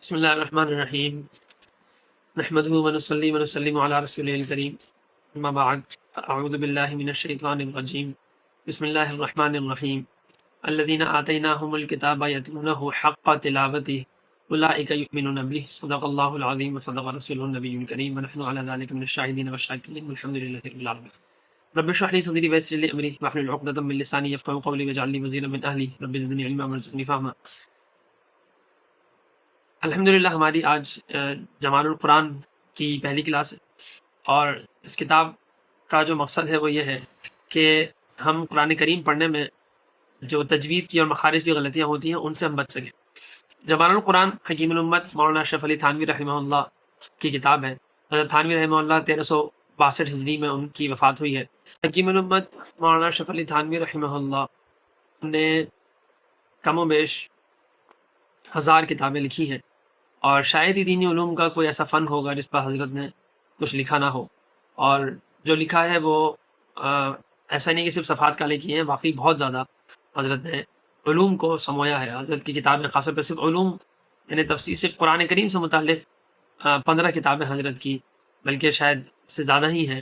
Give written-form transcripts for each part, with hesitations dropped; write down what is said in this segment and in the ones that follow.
بسم اللہ الرحمن الرحیم نحمده ونصلي ونسلم على رسوله الكريم اما بعد اعوذ باللہ من الشیطان الرجیم بسم اللہ الرحمن الرحیم الذين آتيناهم الكتاب يتلونه حق تلاوته اولئك يؤمنون به صدق اللہ العظیم وصدق رسوله النبی الکریم ونحن على ذلك من الشاہدین والشاکرین والحمد للہ رب العالمین رب اشرح لي صدری ويسر لي امری واحلل عقدۃ من لسانی يفقهوا قولی واجعل لي وزیرا من اہلی رب زدنی علما وارزقنی فہما۔ الحمدللہ ہماری آج جمال القرآن کی پہلی کلاس ہے، اور اس کتاب کا جو مقصد ہے وہ یہ ہے کہ ہم قرآن کریم پڑھنے میں جو تجوید کی اور مخارج کی غلطیاں ہوتی ہیں ان سے ہم بچ سکیں۔ جمال القرآن حکیم الامت مولانا اشرف علی تھانوی رحمہ اللہ کی کتاب ہے۔ حضرت تھانوی رحمہ اللہ 1362 ہجری میں ان کی وفات ہوئی ہے۔ حکیم الامت مولانا اشرف علی تھانوی رحمہ اللہ نے کم و بیش 1000 کتابیں لکھی ہیں، اور شاید ہی دینی علوم کا کوئی ایسا فن ہوگا جس پر حضرت نے کچھ لکھا نہ ہو، اور جو لکھا ہے وہ ایسا نہیں کہ صرف صفحات کا لکھی ہیں، واقعی بہت زیادہ حضرت نے علوم کو سمویا ہے۔ حضرت کی کتابیں خاص طور پر صرف علوم یعنی تفسیر صرف قرآن کریم سے متعلق 15 کتابیں حضرت کی، بلکہ شاید سے زیادہ ہی ہیں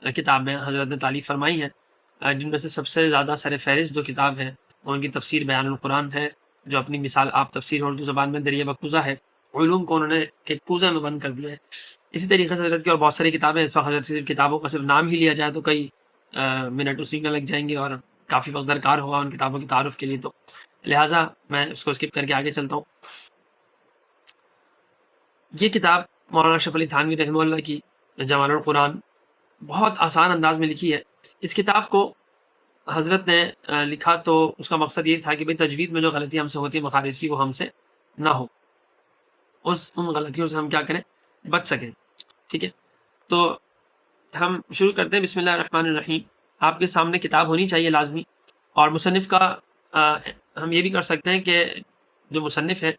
کتابیں حضرت نے تالیف فرمائی ہیں، جن میں سے سب سے زیادہ سر فہرست جو کتاب ہے وہ ان کی تفسیر بیان القرآن ہے، جو اپنی مثال آپ تفسیر اردو زبان میں دریا بکوزہ ہے۔ علوم کو انہوں نے ایک کوزے میں بند کر دیا ہے۔ اسی طریقے سے حضرت کی اور بہت ساری کتابیں اس وقت حضرت کی کتابوں کا صرف نام ہی لیا جائے تو کئی منٹ اسی میں لگ جائیں گے، اور کافی وقت درکار ہوگا ان کتابوں کی تعارف کے لیے، تو لہٰذا میں اس کو اسکپ کر کے آگے چلتا ہوں۔ یہ کتاب مولانا اشرف علی تھانوی رحمہ اللہ کی جمال القرآن بہت آسان انداز میں لکھی ہے۔ اس کتاب کو حضرت نے لکھا تو اس کا مقصد یہ تھا کہ بھئی تجوید میں جو غلطی ہم سے ہوتی ہے مخارج کی وہ ہم سے نہ ہو، ان غلطیوں سے ہم کیا کریں، بچ سکیں۔ ٹھیک ہے، تو ہم شروع کرتے ہیں۔ بسم اللہ الرحمن الرحیم۔ آپ کے سامنے کتاب ہونی چاہیے لازمی، اور مصنف کا ہم یہ بھی کر سکتے ہیں کہ جو مصنف ہے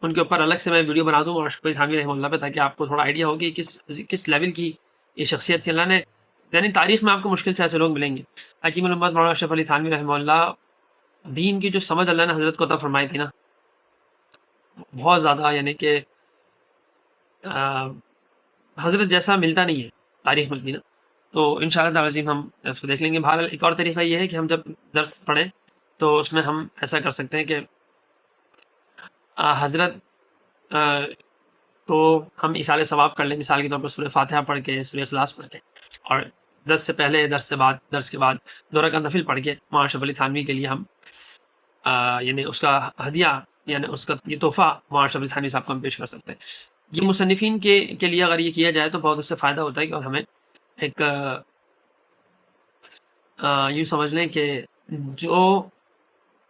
ان کے اوپر الگ سے میں ویڈیو بنا دوں اور اشرف علی تھانوی رحمہ اللہ پہ، تاکہ آپ کو تھوڑا آئیڈیا ہو کہ کس لیول کی یہ شخصیت تھی۔ اللہ نے یعنی تاریخ میں آپ کو مشکل سے ایسے لوگ ملیں گے۔ حکیم الامت مولانا اشرف علی تھانوی رحمہ اللہ، دین کی جو سمجھ اللہ نے حضرت کو عطا فرمائی تھی نا، بہت زیادہ، یعنی کہ حضرت جیسا ملتا نہیں ہے تاریخ میں بھی نا، تو انشاءاللہ تعالی عظیم ہم اس کو دیکھ لیں گے۔ بہرحال ایک اور طریقہ یہ ہے کہ ہم جب درس پڑھیں تو اس میں ہم ایسا کر سکتے ہیں کہ حضرت کو ہم ایصال ثواب کر لیں، مثال کے طور پر سورہ فاتحہ پڑھ کے، سورہ اخلاص پڑھ کے، اور درس سے پہلے، درس سے بعد، درس کے بعد 2 رکعت نفل پڑھ کے مولانا اشرف علی تھانوی کے لیے ہم یعنی اس کا ہدیہ، یعنی اس کا یہ تحفہ مولانا اشرف علی تھانوی صاحب کو ہم پیش کر سکتے ہیں۔ یہ مصنفین کے لیے اگر یہ کیا جائے تو بہت اس سے فائدہ ہوتا ہے، اور ہمیں ایک یوں سمجھ لیں کہ جو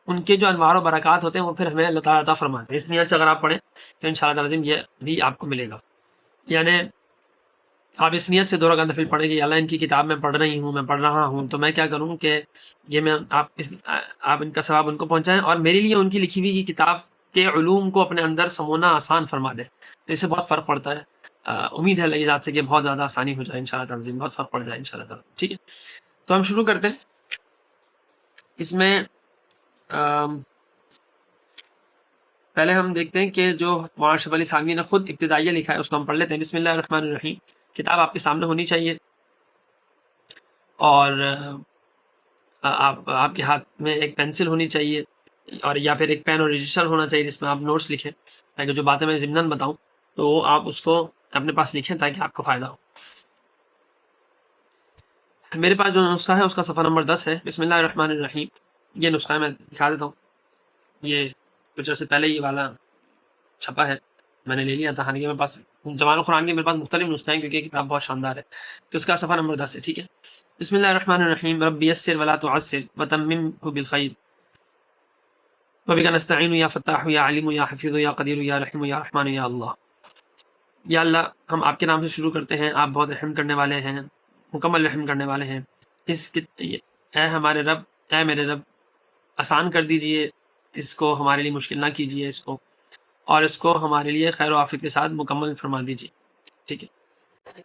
ان کے جو انوار و برکات ہوتے ہیں وہ پھر ہمیں اللہ تعالیٰ عطا فرماتے ہیں۔ اس نیت سے اگر آپ پڑھیں تو انشاءاللہ تعالیٰ یہ بھی آپ کو ملے گا۔ یعنی آپ اس نیت سے 2 رکعت نفل پڑھیں کہ اللہ ان کی کتاب میں پڑھ رہی ہوں، میں پڑھ رہا ہوں، تو میں کیا کروں کہ یہ میں آپ ان کا ثواب ان کو پہنچائیں، اور میرے لیے ان کی لکھی ہوئی کی کتاب کے علوم کو اپنے اندر سمونا آسان فرما دیں، تو اس سے بہت فرق پڑتا ہے۔ امید ہے اللہ ذات سے کہ بہت زیادہ آسانی ہو جائے انشاءاللہ تعالی، بہت فرق پڑ جائے انشاءاللہ تعالی۔ ٹھیک ہے، تو ہم شروع کرتے ہیں۔ اس میں پہلے ہم دیکھتے ہیں کہ جو مولانا اشرف علی تھانوی نے خود ابتدائیہ لکھا ہے اس کو ہم پڑھ لیتے ہیں۔ بسم اللہ الرحمن الرحیم۔ کتاب آپ کے سامنے ہونی چاہیے، اور آپ کے ہاتھ میں ایک پینسل ہونی چاہیے، اور یا پھر ایک پین اور رجسٹر ہونا چاہیے جس میں آپ نوٹس لکھیں، تاکہ جو باتیں میں ضمناً بتاؤں تو وہ آپ اس کو اپنے پاس لکھیں تاکہ آپ کو فائدہ ہو۔ میرے پاس جو نسخہ ہے اس کا صفحہ نمبر 10 ہے۔ بسم اللہ الرحمن الرحیم، یہ نسخہ ہے، میں دکھا دیتا ہوں۔ یہ کچھ عرصے پہلے یہ والا چھپا ہے، میں نے لے لیا تھا، حالانکہ میرے پاس جمال القرآن کے میرے پاس مختلف نسخے ہیں کیونکہ یہ کتاب بہت شاندار ہے، تو اس کا صفحہ نمبر 10 ہے۔ ٹھیک ہے، بسم اللہ الرحمن الرحیم۔ رب یسر ولا تعسر وتممه بالخیر وبک نستعین یا فتاح یا علیم یا حفیظ یا قدیر یا رحیم یا رحمان یا اللہ۔ یا اللہ، ہم آپ کے نام سے شروع کرتے ہیں، آپ بہت رحم کرنے والے ہیں، مکمل رحم کرنے والے ہیں۔ اے ہمارے رب، اے میرے رب، آسان کر دیجئے اس کو، ہمارے لیے مشکل نہ کیجئے اس کو، اور اس کو ہمارے لیے خیر و عافیت کے ساتھ مکمل فرما دیجئے۔ ٹھیک ہے،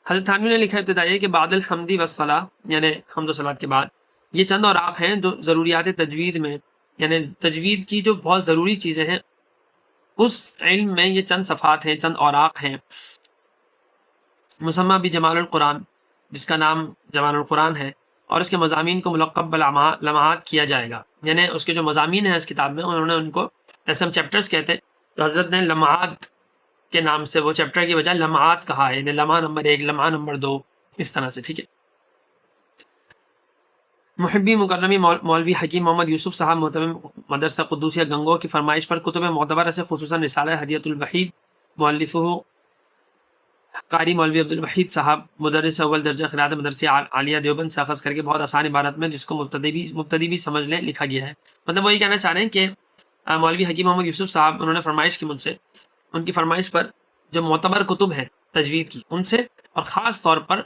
حضرت تھانوی نے لکھا ابتدائیہ کہ بعد الحمدی والصلاۃ، یعنی حمد و صلاۃ کے بعد یہ چند اور آپ ہیں جو ضروریات تجوید میں، یعنی تجوید کی جو بہت ضروری چیزیں ہیں اس علم میں یہ چند صفحات ہیں، چند اوراق ہیں مسمہ بھی جمال القرآن، جس کا نام جمال القرآن ہے، اور اس کے مضامین کو ملقب لمحات کیا جائے گا. یعنی اس کے جو مضامین ہیں اس کتاب میں، انہوں نے ان کو ایسے ہم چیپٹرز کہتے ہیں، تو حضرت نے لمحات کے نام سے وہ چیپٹر کی بجائے لمحات کہا ہے، یعنی لمحہ نمبر 1، لمحہ نمبر 2، اس طرح سے. ٹھیک ہے. محبی مکرمی مولوی حکیم محمد یوسف صاحب محترم مدرسہ قدوسیہ گنگو کی فرمائش پر کتب معتبرہ سے خصوصاً رسالہ ہدیۃ الوحید مؤلفہ قاری مولوی عبد الوحید صاحب مدرس اول درجہ قراءت مدرسہ عالیہ دیوبند سے اخذ کر کے بہت آسان عبارت میں، جس کو مبتدی بھی سمجھ لیں، لکھا گیا ہے. مطلب وہ یہ کہنا چاہ رہے ہیں کہ مولوی حکیم محمد یوسف صاحب انہوں نے فرمائش کی مجھ سے، ان کی فرمائش پر جو معتبر کتب ہیں تجوید کی، ان سے، اور خاص طور پر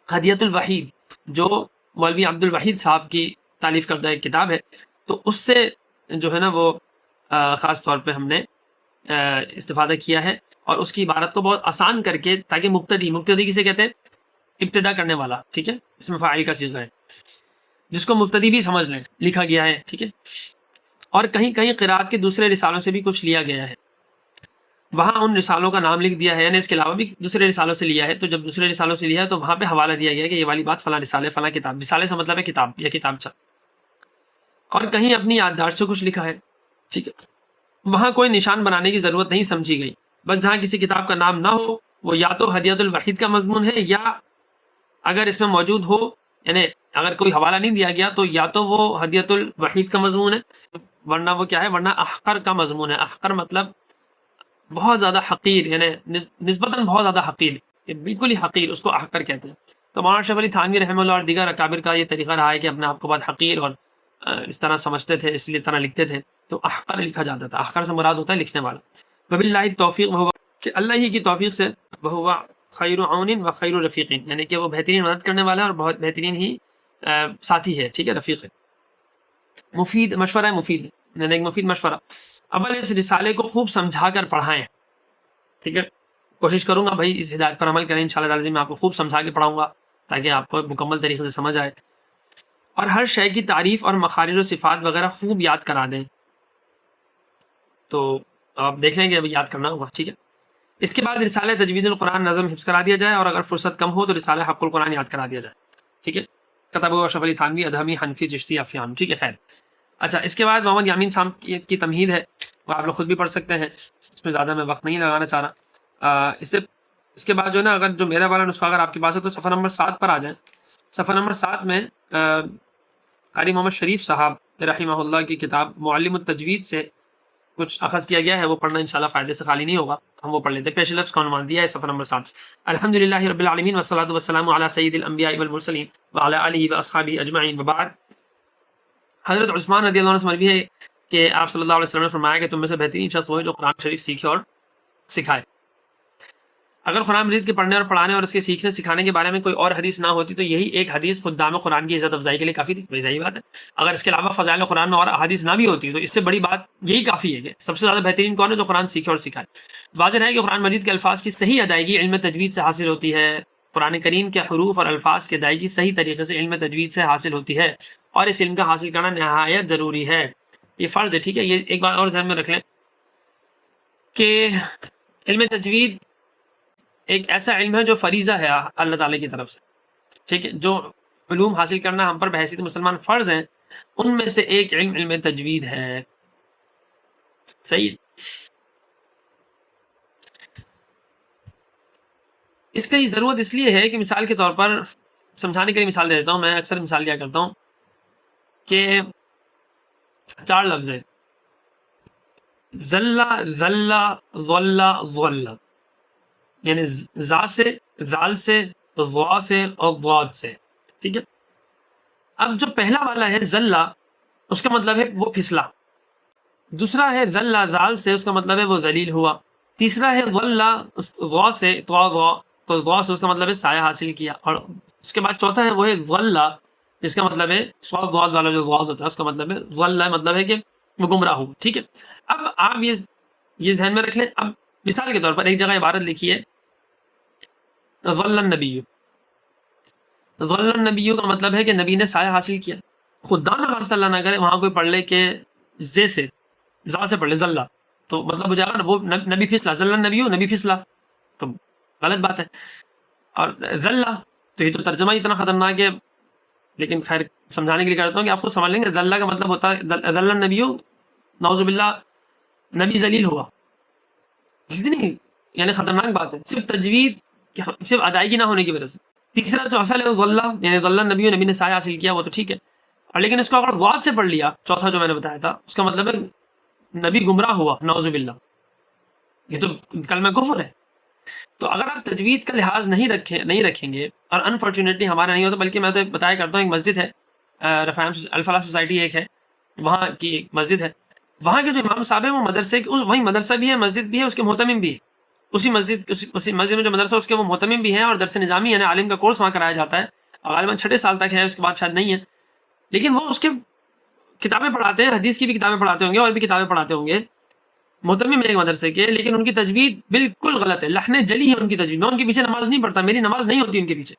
ہدیۃ الوحید جو مولوی عبد الوحید صاحب کی تالیف کردہ ایک کتاب ہے، تو اس سے جو ہے نا وہ خاص طور پہ ہم نے استفادہ کیا ہے، اور اس کی عبارت کو بہت آسان کر کے، تاکہ مبتدی کسے کہتے ہیں؟ ابتدا کرنے والا. ٹھیک ہے. اس میں فاعل کا صیغہ ہے، جس کو مبتدی بھی سمجھ لیں، لکھا گیا ہے. ٹھیک ہے. اور کہیں کہیں قراءت کے دوسرے رسالوں سے بھی کچھ لیا گیا ہے، وہاں ان رسالوں کا نام لکھ دیا ہے، یعنی اس کے علاوہ بھی دوسرے رسالوں سے لیا ہے. تو جب دوسرے رسالوں سے لیا ہے تو وہاں پہ حوالہ دیا گیا کہ یہ والی بات فلاں رسالے، فلاں کتاب. رسالے سے مطلب ہے کتاب یا کتاب سے. اور کہیں اپنی یادداشت سے کچھ لکھا ہے. ٹھیک ہے. وہاں کوئی نشان بنانے کی ضرورت نہیں سمجھی گئی، بس جہاں کسی کتاب کا نام نہ ہو، وہ یا تو ہدیۃ الوحید کا مضمون ہے، یا اگر اس میں موجود ہو، یعنی اگر کوئی حوالہ نہیں دیا گیا تو یا تو وہ ہدیۃ الوحید کا مضمون ہے، ورنہ وہ کیا ہے؟ ورنہ احقر کا مضمون ہے. احقر مطلب بہت زیادہ حقیر، یعنی نسبتاً بہت زیادہ حقیر، بالکل ہی حقیر، اس کو احقر کہتے ہیں. تو مولانا اشرف علی تھانوی رحمہ اللہ اور دیگر اکابر کا یہ طریقہ رہا ہے کہ اپنے آپ کو بہت حقیر اور اس طرح سمجھتے تھے، اس لیے طرح لکھتے تھے، تو احقر لکھا جاتا تھا. احقر سے مراد ہوتا ہے لکھنے والا. وباللہ توفیق ہوگا کہ اللہ ہی کی توفیق سے، وہ خیر عون و خیر رفیقین، یعنی کہ وہ بہترین مدد کرنے والا ہے اور بہت بہترین ہی ساتھی ہے. ٹھیک ہے. رفیق ہے. مفید مشورہ، مفید یعنی ایک مفید مشورہ. اول اس رسالے کو خوب سمجھا کر پڑھائیں. ٹھیک ہے. کوشش کروں گا بھائی اس ہدایت پر عمل کریں انشاءاللہ تعالی. میں آپ کو خوب سمجھا کے پڑھاؤں گا تاکہ آپ کو مکمل طریقے سے سمجھ آئے، اور ہر شے کی تعریف اور مخارج و صفات وغیرہ خوب یاد کرا دیں. تو آپ دیکھ لیں گے ابھی یاد کرنا ہوگا. ٹھیک ہے. اس کے بعد رسالہ تجوید القرآن نظم حفظ کرا دیا جائے، اور اگر فرصت کم ہو تو رسالہ حق القرآن یاد کرا دیا جائے. ٹھیک ہے. کتب اشرف علی تھانوی ادہمی حنفی چشتی افیان. ٹھیک ہے. خیر. اچھا، اس کے بعد محمد یامین صاحب کی تمہید ہے، وہ آپ لوگ خود بھی پڑھ سکتے ہیں، اس میں زیادہ میں وقت نہیں لگانا چاہ رہا. اس کے بعد جو ہے نا، اگر جو میرا والا نسخہ اگر آپ کے پاس ہو تو صفحہ نمبر 7 پر آ جائیں. صفحہ نمبر 7 میں قاری محمد شریف صاحب رحمہ اللہ کی کتاب معلم التجوید سے کچھ اخذ کیا گیا ہے، وہ پڑھنا انشاءاللہ فائدے سے خالی نہیں ہوگا. ہم وہ پڑھ لیتے ہیں. پیش لفظ کا عنوان دیا ہے صفحہ نمبر 7: الحمدللہ رب العالمین والصلاۃ والسلام علی سید الانبیاء والمرسلین وعلی آلہ واصحابہ اجمعین، وبعد. حضرت عثمان رضی اللہ عنہ سے مروی ہے کہ آپ صلی اللہ علیہ وسلم نے فرمایا کہ تم میں سے بہترین شخص وہ ہے جو قرآن شریف سیکھے اور سکھائے. اگر قرآن مجید کے پڑھنے اور پڑھانے اور اس کے سیکھنے سکھانے کے بارے میں کوئی اور حدیث نہ ہوتی تو یہی ایک حدیث خدام قرآن کی عزت افزائی کے لیے کافی تھی. صحیح بات ہے. اگر اس کے علاوہ فضائل قرآن میں اور حدیث نہ بھی ہوتی تو اس سے بڑی بات یہی کافی ہے کہ سب سے زیادہ بہترین کون ہے؟ جو قرآن سیکھے اور سکھائے. واضح ہے کہ قرآن مجید کے الفاظ کی صحیح ادائیگی علم تجوید سے حاصل ہوتی ہے. قرآن کریم کے حروف اور الفاظ کی ادائیگی صحیح طریقے سے علم تجوید سے حاصل ہوتی ہے، اور اس علم کا حاصل کرنا نہایت ضروری ہے. یہ فرض ہے. ٹھیک ہے. یہ ایک بات اور ذہن میں رکھ لیں کہ علم تجوید ایک ایسا علم ہے جو فریضہ ہے اللہ تعالیٰ کی طرف سے. ٹھیک ہے. جو علوم حاصل کرنا ہم پر بحیثیت مسلمان فرض ہیں، ان میں سے ایک علم تجوید ہے. صحیح. اس کی ضرورت اس لیے ہے کہ مثال کے طور پر سمجھانے کے لیے مثال دے دیتا ہوں. میں اکثر مثال دیا کرتا ہوں کہ 4 لفظ ہے: ذلہ، ذلہ، ظلہ، ظلہ، یعنی زا سے، ذال سے، ضا سے اور ضاد سے. ٹھیک ہے. اب جو پہلا والا ہے ذلہ، اس کا مطلب ہے وہ پھسلا. دوسرا ہے ذلہ، ذال سے، اس کا مطلب ہے وہ ذلیل ہوا. تیسرا ہے ظلہ، ضا سے، تو ضا سے اس کا مطلب ہے سایہ حاصل کیا. اور اس کے بعد چوتھا ہے وہ ہے ظلہ، اس کا مطلب ہے صاد ضاد والا جو ضاد ہوتا ہے اس کا مطلب ہے ظلہ، مطلب ہے کہ وہ گمراہ ہو. ٹھیک ہے. اب آپ یہ ذہن میں رکھ لیں. اب مثال کے طور پر ایک جگہ عبارت لکھی ہے ظل النبی. ظل النبی کا مطلب ہے کہ نبی نے سایہ حاصل کیا. خدا نہ خاصہ اللہ نہ کرے وہاں کوئی پڑھ لے کہ زے سے، زا سے پڑھ لے ظلہ، تو مطلب ہو جائے گا نا وہ نبی پھسلا، ذل النبی نبی پھسلا، تو غلط بات ہے. اور ذلہ تو یہ تو ترجمہ ہی اتنا خطرناک ہے، لیکن خیر سمجھانے کے لیے کہتا ہوں کہ آپ کو سمجھ لیں گے. ذلہ کا مطلب ہوتا ہے ذل النبی، نعوذ باللہ نبی ذلیل ہوا. کتنی یعنی خطرناک بات ہے، صرف تجوید صرف ادائیگی نہ ہونے کی وجہ سے. تیسرا جو اصل ہے ذلہ یعنی ذل النبی، نبی نے سایہ حاصل کیا، وہ تو ٹھیک ہے. اور لیکن اس کو اگر ضاد سے پڑھ لیا، چوتھا جو میں نے بتایا تھا، اس کا مطلب ہے نبی گمراہ ہوا، نعوذ باللہ. یہ تو کلمہ کفر ہے. تو اگر آپ تجوید کا لحاظ نہیں رکھیں گے، اور انفارچونیٹلی ہمارا نہیں ہوتا، بلکہ میں تو بتایا کرتا ہوں ایک مسجد ہے رفاعم الفلاح سوسائٹی ایک ہے، وہاں کی ایک مسجد ہے، وہاں کے جو امام صاحب ہیں وہ مدرسے وہی مدرسہ بھی ہے، مسجد بھی ہے، اس کے محتمم بھی ہے. اسی مسجد میں جو مدرسہ اس کے وہ محتمم بھی ہیں، اور درس نظامی یعنی عالم کا کورس وہاں کرایا جاتا ہے. غالباً 6 سال تک ہے، اس کے بعد شاید نہیں ہے. لیکن وہ اس کے کتابیں پڑھاتے ہیں، حدیث کی بھی کتابیں پڑھاتے ہوں گے اور بھی کتابیں پڑھاتے ہوں گے، محتمم ایک مدرسے کے. لیکن ان کی تجوید بالکل غلط ہے، لحن جلی ہے ان کی تجوید. میں ان کے پیچھے نماز نہیں پڑھتا، میری نماز نہیں ہوتی ان کے پیچھے.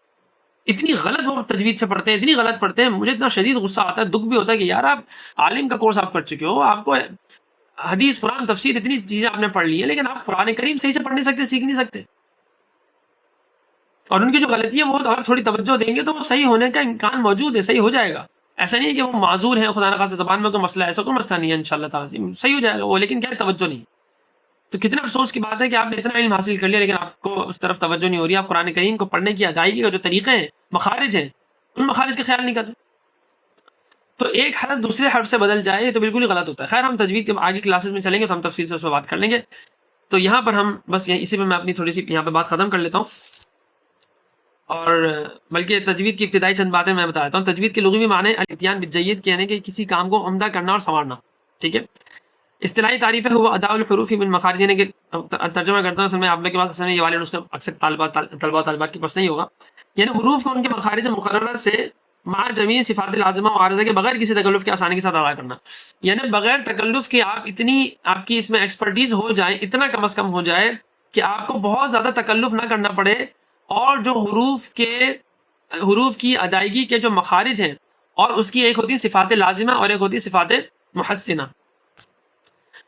اتنی غلط وہ تجوید سے پڑھتے ہیں، اتنی غلط پڑھتے ہیں، مجھے اتنا شدید غصہ آتا ہے، دکھ بھی ہوتا ہے کہ یار آپ عالم کا کورس آپ کر چکے ہو، آپ کو حدیث قرآن تفسیر اتنی چیزیں آپ نے پڑھ لی ہیں، لیکن آپ قرآن کریم صحیح سے پڑھ نہیں سکتے، سیکھ نہیں سکتے. اور ان کی جو غلطی ہے وہ اگر تھوڑی توجہ دیں گے تو وہ صحیح ہونے کا امکان موجود ہے، صحیح ہو جائے گا. ایسا نہیں ہے کہ وہ معذور ہیں، خدا نخواستہ زبان میں کوئی مسئلہ ہے، ایسا کوئی مسئلہ نہیں ہے، انشاءاللہ تعالی صحیح ہو جائے گا وہ، لیکن کیا توجہ نہیں. تو کتنا افسوس کی بات ہے کہ آپ نے اتنا علم حاصل کر لیا لیکن آپ کو اس طرف توجہ نہیں ہو رہی. آپ قرآن کریم کو پڑھنے کی ادائیگی کا جو طریقے ہیں، مخارج ہیں، ان مخارج کا خیال نہیں کرتے. تو ایک حرف دوسرے حرف سے بدل جائے یہ تو بالکل ہی غلط ہوتا ہے. خیر ہم تجوید کے آگے کلاسز میں چلیں گے تو ہم تفصیل سے اس پہ بات کر لیں گے. تو یہاں پر ہم بس اسی پہ میں اپنی تھوڑی سی یہاں پہ بات ختم کر لیتا ہوں، اور بلکہ تجوید کی ابتدائی چند باتیں میں بتاتا ہوں. تجوید کے لغوی معنی الاتیان بالجید کے یعنی کہ کسی کام کو عمدہ کرنا اور سنوارنا. ٹھیک ہے. اصطلاحی تعریف ہے وہ ادا الحروف من مخارج، یعنی کہ ترجمہ کرتا ہوں اصل میں آپ کے پاس یہ والے اس کا اکثر طلبہ طالبات کے پاس نہیں ہوگا. یعنی حروف کو ان کے مخارج مقررہ سے مع جمیع صفات لازمہ و عارضہ کے بغیر کسی تکلف کے آسانی کے ساتھ ادا کرنا. یعنی بغیر تکلف کے آپ کی اس میں ایکسپرٹیز ہو جائے، اتنا کم از کم ہو جائے کہ آپ کو بہت زیادہ تکلف نہ کرنا پڑے، اور جو حروف کی ادائیگی کے جو مخارج ہیں، اور اس کی ایک ہوتی صفات لازمہ اور ایک ہوتی صفات محسنہ.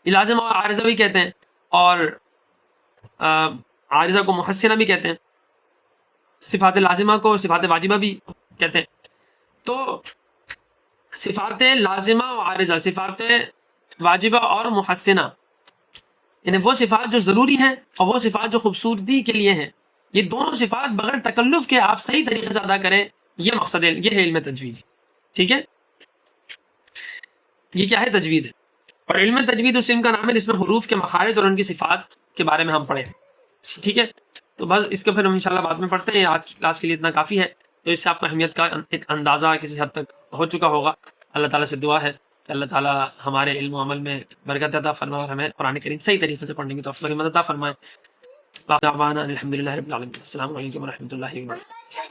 لازمہ اور عارضہ بھی کہتے ہیں، اور عارضہ کو محسنہ بھی کہتے ہیں، صفات لازمہ کو صفات واجبہ بھی کہتے ہیں. تو صفات لازمہ و عارضہ، صفات واجبہ اور محسنہ، یعنی وہ صفات جو ضروری ہیں اور وہ صفات جو خوبصورتی کے لیے ہیں، یہ دونوں صفات بغیر تکلف کے آپ صحیح طریقے سے ادا کریں، یہ مقصد ہے، یہ ہے علم تجوید. ٹھیک ہے. یہ کیا ہے؟ تجوید ہے. اور علم تجوید اس علم کا نام ہے جس میں حروف کے مخارج اور ان کی صفات کے بارے میں ہم پڑھیں. ٹھیک ہے. تو بس اس کو پھر ہم انشاءاللہ بعد میں پڑھتے ہیں. آج کی کلاس کے لیے اتنا کافی ہے. تو اس سے آپ کو اہمیت کا ایک اندازہ کسی حد تک ہو چکا ہوگا. اللہ تعالیٰ سے دعا ہے کہ اللہ تعالیٰ ہمارے علم و عمل میں برکت عطا فرمائے اور ہمیں قرآن کریم صحیح طریقے سے پڑھنے کی توفیق عطا فرمائے. الحمد للہ رب العالمین. السلام علیکم و رحمۃ اللہ وبرکاتہ.